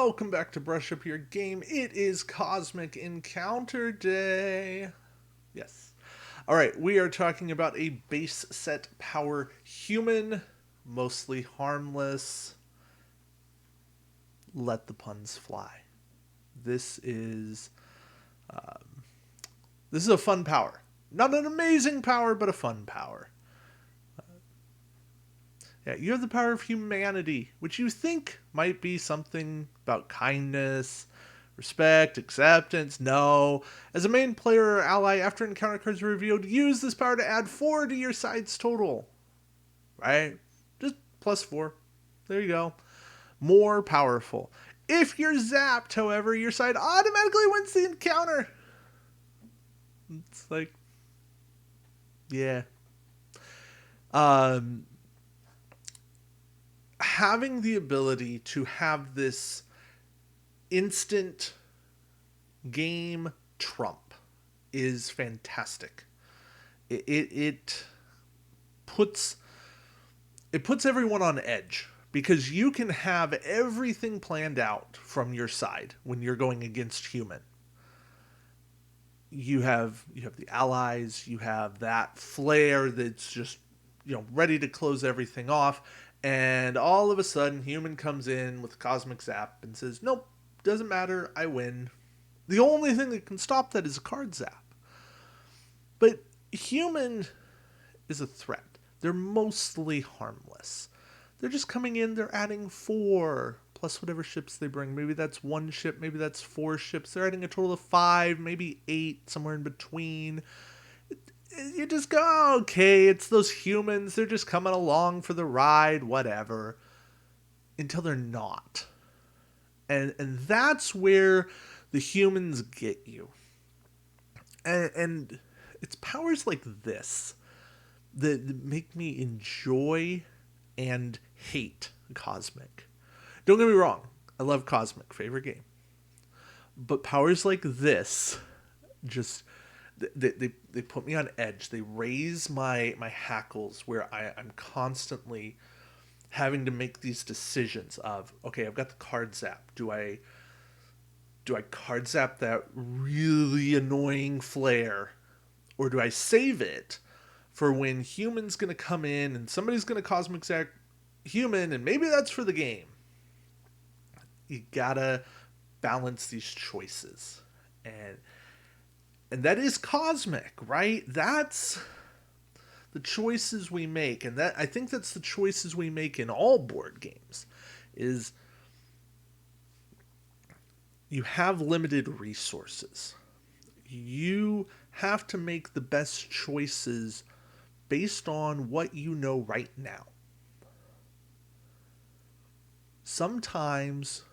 Welcome back to Brush Up Your Game. It is Cosmic Encounter Day. Yes. Alright, we are talking about a base set power human, mostly harmless. Let the puns fly. This is this is a fun power. Not an amazing power, but a fun power. Yeah, you have the power of humanity, which you think might be something about kindness, respect, acceptance. No. As a main player or ally, after encounter cards are revealed, use this power to add 4 to your side's total. Right? Just plus 4. There you go. More powerful. If you're zapped, however, your side automatically wins the encounter. It's like, yeah. Having the ability to have this instant game trump is fantastic. It puts everyone on edge because you can have everything planned out from your side when you're going against human. You have the allies, you have that flare that's just ready to close everything off, and all of a sudden human comes in with cosmic zap and says, "Nope, doesn't matter, I win." The only thing that can stop that is a card zap. But human is a threat. They're mostly harmless. They're just coming in, they're adding 4 plus whatever ships they bring. Maybe that's 1 ship, maybe that's 4 ships. They're adding a total of 5, maybe 8, somewhere in between. You just go, oh, okay, it's those humans. They're just coming along for the ride, whatever. Until they're not. And that's where the humans get you. And it's powers like this that make me enjoy and hate Cosmic. Don't get me wrong, I love Cosmic, favorite game. But powers like this just they put me on edge. They raise my hackles where I'm constantly having to make these decisions of, okay, I've got the card zap. Do I card zap that really annoying flare, or do I save it for when human's going to come in and somebody's going to cosmic zap human, and maybe that's for the game. You gotta balance these choices, and that is Cosmic, right? That's the choices we make, and that I think that's the choices we make in all board games. Is you have limited resources. You have to make the best choices based on what you know right now. Sometimes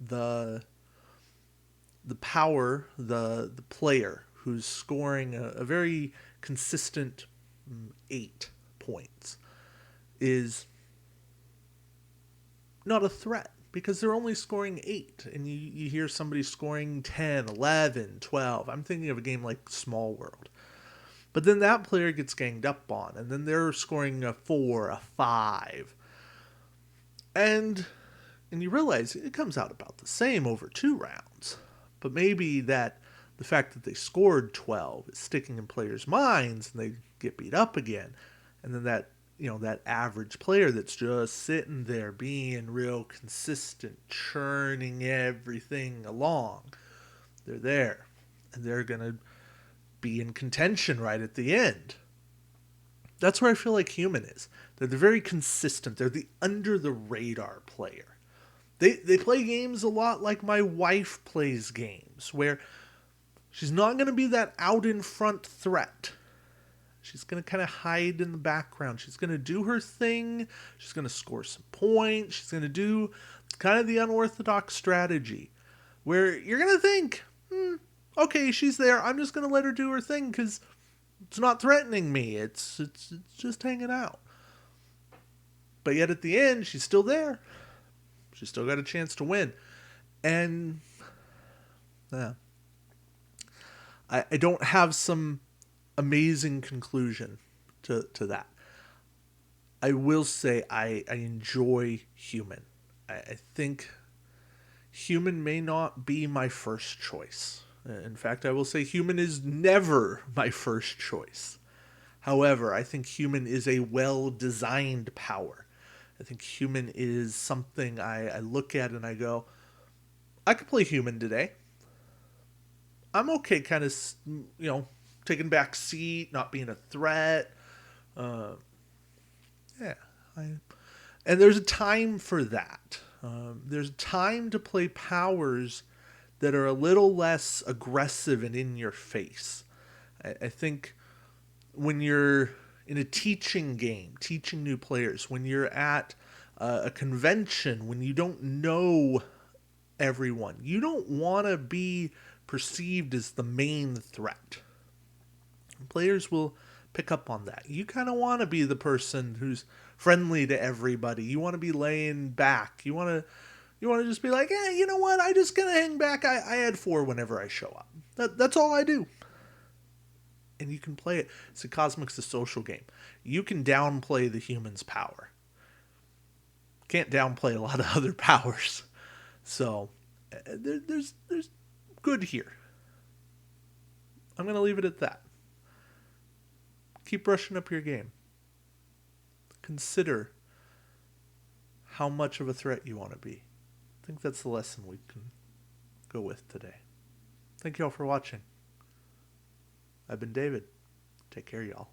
the power, the player who's scoring a very consistent 8 points is not a threat because they're only scoring 8, and you hear somebody scoring 10, 11, 12. I'm thinking of a game like Small World. But then that player gets ganged up on, and then they're scoring a 4, a 5. And you realize it comes out about the same over 2 rounds. But maybe the fact that they scored 12 is sticking in players' minds, and they get beat up again. And then that average player that's just sitting there being real consistent, churning everything along, they're there. And they're going to be in contention right at the end. That's where I feel like human is. They're very consistent. They're the under-the-radar player. They play games a lot like my wife plays games, where she's not going to be that out-in-front threat. She's going to kind of hide in the background. She's going to do her thing. She's going to score some points. She's going to do kind of the unorthodox strategy, where you're going to think, okay, she's there. I'm just going to let her do her thing because it's not threatening me. It's just hanging out. But yet at the end, she's still there. She's still got a chance to win. And yeah, I don't have some amazing conclusion to that. I will say I enjoy human. I think human may not be my first choice. In fact, I will say human is never my first choice. However, I think human is a well designed power. I think human is something I look at and I go, I could play human today. I'm okay kind of, taking back seat, not being a threat. Uh, yeah. And there's a time for that. There's time to play powers that are a little less aggressive and in your face. I think when you're in a teaching game, teaching new players, when you're at a convention, when you don't know everyone, you don't want to be perceived as the main threat. Players will pick up on that. You kind of want to be the person who's friendly to everybody. You want to be laying back. You want to just be like, you know what? I just gonna hang back. I add 4 whenever I show up. That's all I do. And you can play it. It's a Cosmic's a social game. You can downplay the human's power. Can't downplay a lot of other powers. So there's good here. I'm gonna leave it at that. Keep brushing up your game. Consider how much of a threat you want to be. I think that's the lesson we can go with today. Thank you all for watching. I've been David. Take care, y'all.